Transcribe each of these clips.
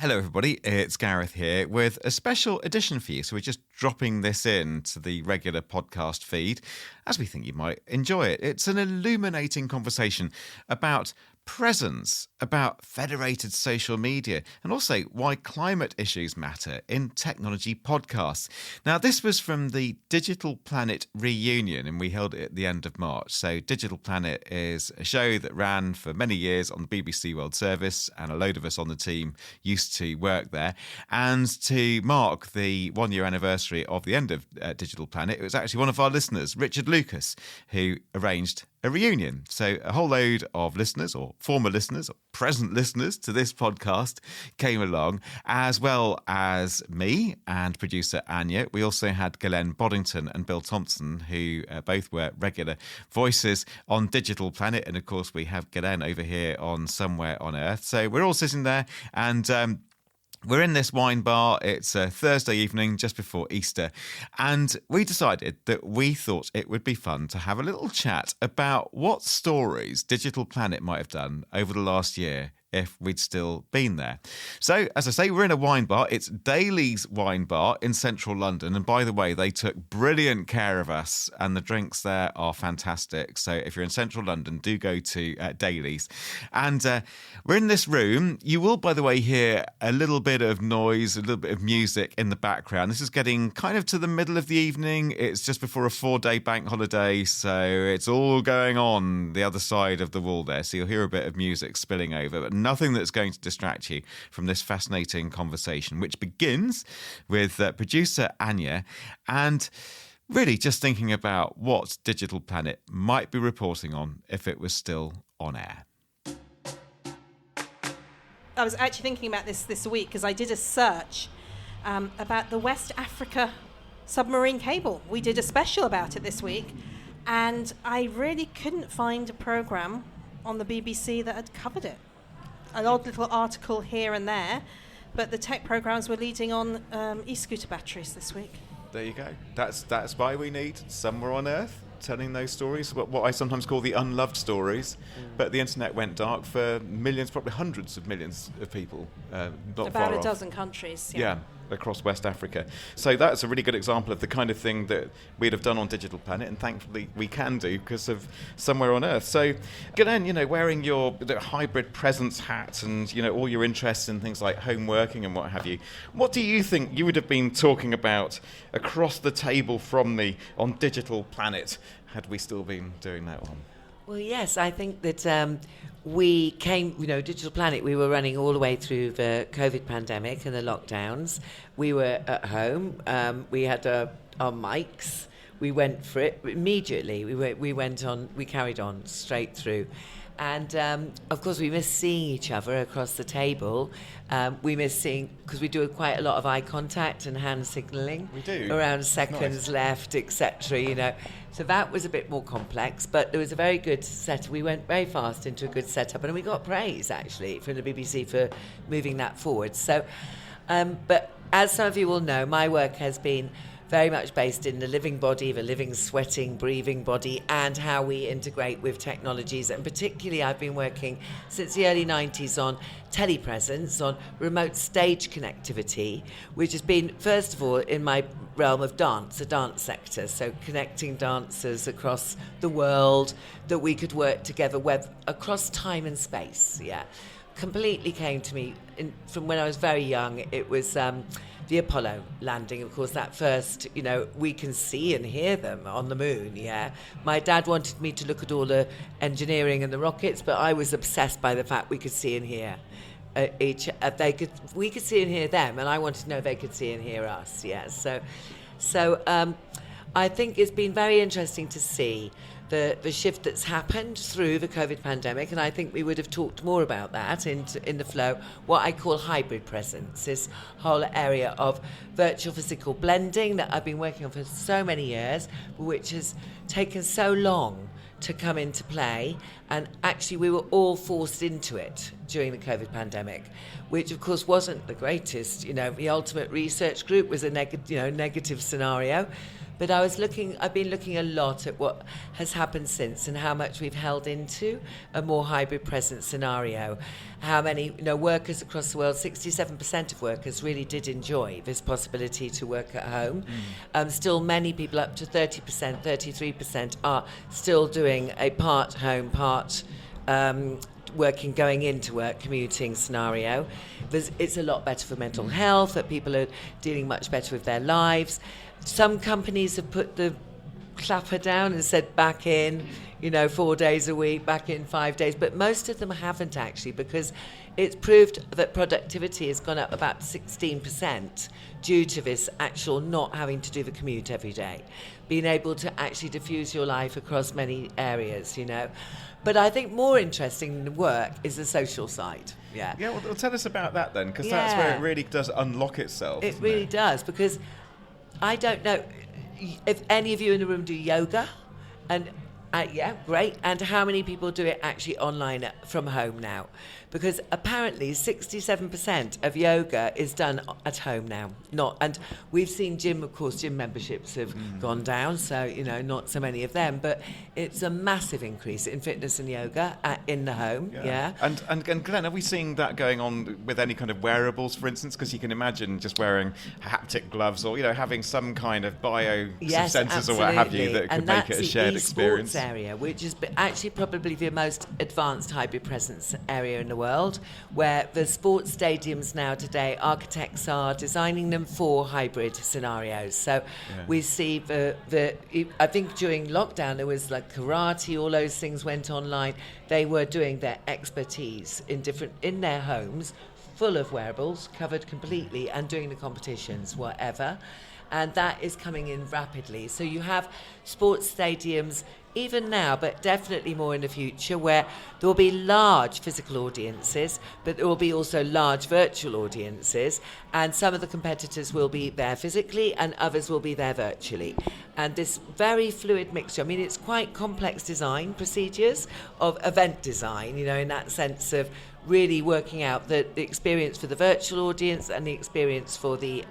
Hello, everybody. It's Gareth here with a special edition for you. So we're just dropping this in to the regular podcast feed as we think you might enjoy it. It's an illuminating conversation about presence, about federated social media, and also why climate issues matter in technology podcasts. Now, this was from the Digital Planet reunion, and we held it at the end of March. So Digital Planet is a show that ran for many years on the BBC World Service, and a load of us on the team used to work there. And to mark the 1 year anniversary of the end of Digital Planet, it was actually one of our listeners, Richard Lucas, who arranged a reunion. So a whole load of listeners, or former listeners, or present listeners to this podcast came along, as well as me and producer Ania. We also had Ghislaine, Boddington and Bill Thompson, who both were regular voices on Digital Planet. And of course, we have Ghislaine over here on Somewhere on Earth. So we're all sitting there and we're in this wine bar. It's a Thursday evening just before Easter. And we decided that we thought it would be fun to have a little chat about what stories Digital Planet might have done over the last year if we'd still been there. So, as I say, we're in a wine bar. It's Daly's Wine Bar in central London. And by the way, they took brilliant care of us and the drinks there are fantastic. So if you're in central London, do go to Daly's. And we're in this room. You will, by the way, hear a little bit of noise, a little bit of music in the background. This is getting kind of to the middle of the evening. It's just before a 4-day bank holiday. So it's all going on the other side of the wall there. So you'll hear a bit of music spilling over, but nothing that's going to distract you from this fascinating conversation, which begins with producer Ania and really just thinking about what Digital Planet might be reporting on if it was still on air. I was actually thinking about this week because I did a search about the West Africa submarine cable. We did a special about it this week, and I really couldn't find a programme on the BBC that had covered it. An odd little article here and there, but the tech programmes were leading on e-scooter batteries this week. There you go. That's why we need Somewhere on Earth, telling those stories, what I sometimes call the unloved stories. But the internet went dark for millions, probably hundreds of millions of people. Not about far a off. dozen countries. Yeah, across West Africa. So that's a really good example of the kind of thing that we'd have done on Digital Planet, and thankfully we can do because of Somewhere on Earth. So, Ghislaine, wearing your hybrid presence hat and, all your interests in things like home working and what have you, what do you think you would have been talking about across the table from me on Digital Planet had we still been doing that one? Well, yes, I think that we came, Digital Planet, we were running all the way through the COVID pandemic and the lockdowns. We were at home. We had our mics. We went for it immediately. We carried on straight through. And, of course, we miss seeing each other across the table. We miss seeing, because we do quite a lot of eye contact and hand signalling. We do. Around seconds left, etc., So that was a bit more complex, but there was a very good set. We went very fast into a good setup, and we got praise, actually, from the BBC for moving that forward. So, but as some of you will know, my work has been very much based in the living body, the living, sweating, breathing body, and how we integrate with technologies. And particularly, I've been working since the early 90s on telepresence, on remote stage connectivity, which has been, first of all, in my realm of dance, the dance sector. So connecting dancers across the world, that we could work together across time and space. Completely came to me from when I was very young. It was the Apollo landing, of course, that first, we can see and hear them on the moon, My dad wanted me to look at all the engineering and the rockets, but I was obsessed by the fact we could see and hear we could see and hear them, and I wanted to know if they could see and hear us, So I think it's been very interesting to see the shift that's happened through the COVID pandemic, and I think we would have talked more about that in the flow, what I call hybrid presence, this whole area of virtual physical blending that I've been working on for so many years, which has taken so long to come into play, and actually we were all forced into it during the COVID pandemic, which of course wasn't the greatest. The ultimate research group was a negative scenario. But I've been looking a lot at what has happened since and how much we've held into a more hybrid present scenario. How many, workers across the world, 67% of workers really did enjoy this possibility to work at home. Still many people, up to 30%, 33%, are still doing a part home, part working, going into work, commuting scenario. It's a lot better for mental health, that people are dealing much better with their lives. Some companies have put the clapper down and said back in, 4 days a week, back in 5 days, but most of them haven't actually, because it's proved that productivity has gone up about 16% due to this actual not having to do the commute every day, being able to actually diffuse your life across many areas, But I think more interesting than work is the social side. Yeah. Yeah, well, tell us about that then, because that's where it really does unlock itself. It really does, because I don't know if any of you in the room do yoga, and great. And how many people do it actually online from home now? Because apparently 67% of yoga is done at home now. And we've seen gym memberships have gone down, so, not so many of them, but it's a massive increase in fitness and yoga in the home, yeah. And Glenn, are we seeing that going on with any kind of wearables, for instance? Because you can imagine just wearing haptic gloves or, having some kind of sensors absolutely. Or what have you that could make it a shared experience. Area, which is actually probably the most advanced hybrid presence area in the world, where the sports stadiums now today, architects are designing them for hybrid scenarios. So we see I think during lockdown there was like karate, all those things went online. They were doing their expertise in their homes, full of wearables, covered completely, and doing the competitions, whatever. And that is coming in rapidly. So you have sports stadiums even now, but definitely more in the future, where there will be large physical audiences, but there will be also large virtual audiences, and some of the competitors will be there physically and others will be there virtually. And this very fluid mixture, it's quite complex design procedures of event design, in that sense of really working out the experience for the virtual audience and the experience for the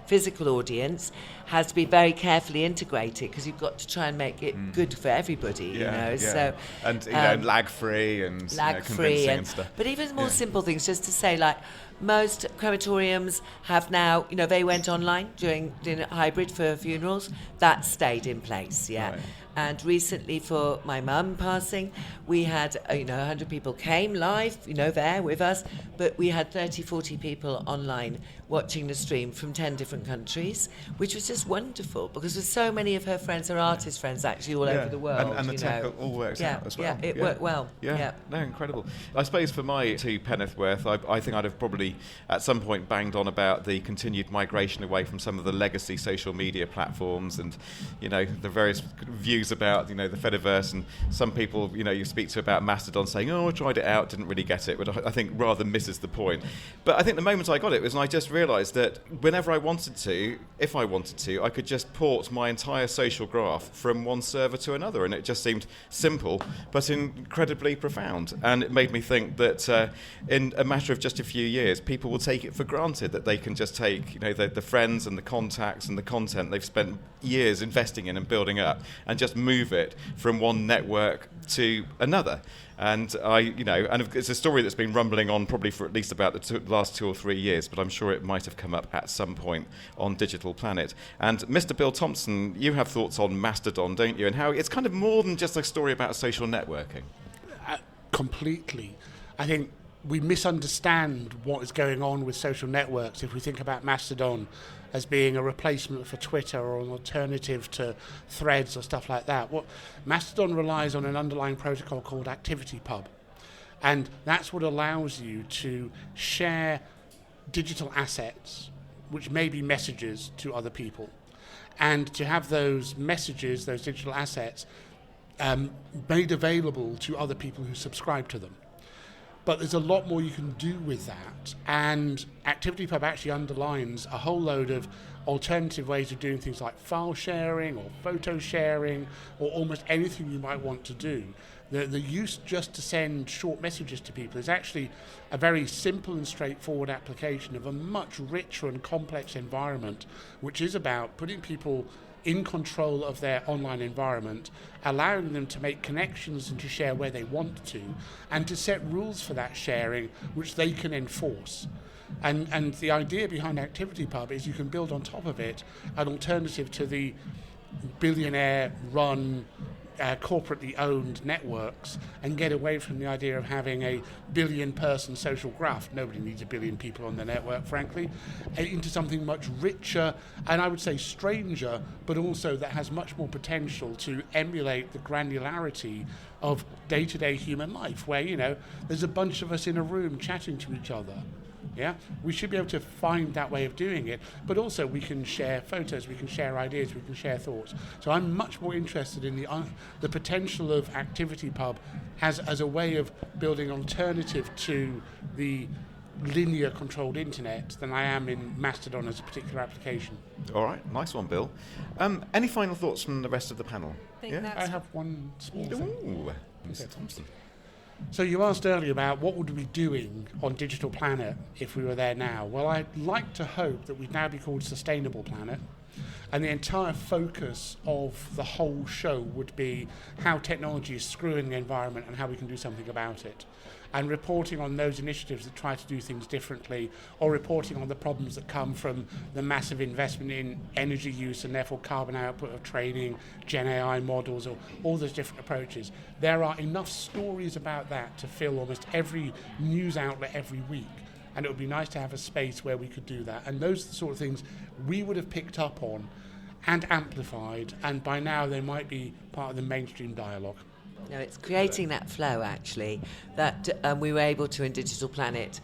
physical audience has to be very carefully integrated, because you've got to try and make it good for everybody, So, and lag-free and convincing and stuff. But even more simple things, just to say, like most crematoriums have now, they went online during hybrid for funerals. That stayed in place, Right. And recently for my mum passing, we had, 100 people came live, there with us, but we had 30, 40 people online watching the stream from 10 different countries, which was just wonderful, because there's so many of her friends, her artist friends actually all over the world. And the tech all works out as well. Yeah, it worked well. Yeah. No, incredible. I suppose for my two penneth worth, I think I'd have probably at some point banged on about the continued migration away from some of the legacy social media platforms and, the various views about, the Fediverse, and some people, you speak to about Mastodon saying, I tried it out, didn't really get it, but I think rather misses the point. But I think the moment I got it was when I just realised that whenever I wanted to, if I wanted to, I could just port my entire social graph from one server to another, and it just seemed simple but incredibly profound. And it made me think that in a matter of just a few years, people will take it for granted that they can just take, the friends and the contacts and the content they've spent years investing in and building up, and just move it from one network to another. And and it's a story that's been rumbling on probably for at least about the last 2 or 3 years, but I'm sure it might have come up at some point on Digital Planet. And Mr. Bill Thompson, you have thoughts on Mastodon, don't you? And how it's kind of more than just a story about social networking. Completely. I think we misunderstand what is going on with social networks if we think about Mastodon as being a replacement for Twitter or an alternative to Threads or stuff like that. What Mastodon relies on an underlying protocol called ActivityPub, and that's what allows you to share digital assets, which may be messages, to other people, and to have those messages, those digital assets, made available to other people who subscribe to them. But there's a lot more you can do with that. And ActivityPub actually underlines a whole load of alternative ways of doing things like file sharing or photo sharing or almost anything you might want to do. The use just to send short messages to people is actually a very simple and straightforward application of a much richer and complex environment, which is about putting people in control of their online environment, allowing them to make connections and to share where they want to, and to set rules for that sharing which they can enforce. And the idea behind ActivityPub is you can build on top of it an alternative to the billionaire-run, corporately owned networks, and get away from the idea of having a billion-person social graph. Nobody needs a billion people on the network, frankly, into something much richer and I would say stranger, but also that has much more potential to emulate the granularity of day-to-day human life, where, you know, there's a bunch of us in a room chatting to each other. Yeah, we should be able to find that way of doing it, but also we can share photos, we can share ideas, we can share thoughts. So I'm much more interested in the potential of ActivityPub as a way of building an alternative to the linear controlled internet than I am in Mastodon as a particular application. All right, nice one, Bill. Any final thoughts from the rest of the panel? I have one small thing. Ooh, Mr. Thompson. So you asked earlier about what would we be doing on Digital Planet if we were there now. Well, I'd like to hope that we'd now be called Sustainable Planet, and the entire focus of the whole show would be how technology is screwing the environment and how we can do something about it, and reporting on those initiatives that try to do things differently, or reporting on the problems that come from the massive investment in energy use and therefore carbon output of training, Gen AI models, or all those different approaches. There are enough stories about that to fill almost every news outlet every week, and it would be nice to have a space where we could do that. And those are the sort of things we would have picked up on and amplified, and by now they might be part of the mainstream dialogue. No, it's creating that flow, actually, that we were able to in Digital Planet,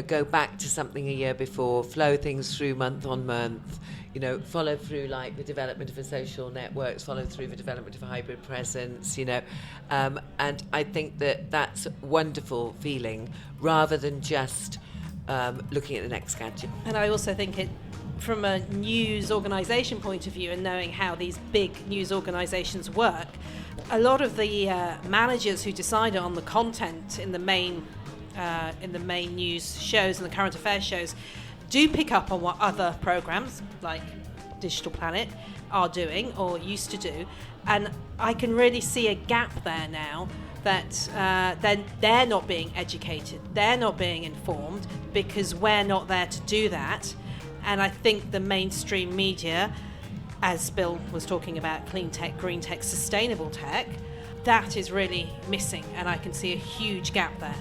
go back to something a year before, flow things through month on month, follow through like the development of a social networks, follow through the development of a hybrid presence, and I think that that's a wonderful feeling rather than just looking at the next gadget. And I also think it, from a news organisation point of view and knowing how these big news organisations work, a lot of the managers who decide on the content in the main news shows and the current affairs shows do pick up on what other programmes like Digital Planet are doing or used to do, and I can really see a gap there now that they're not being educated, they're not being informed because we're not there to do that. And I think the mainstream media, as Bill was talking about, clean tech, green tech, sustainable tech, that is really missing, and I can see a huge gap there.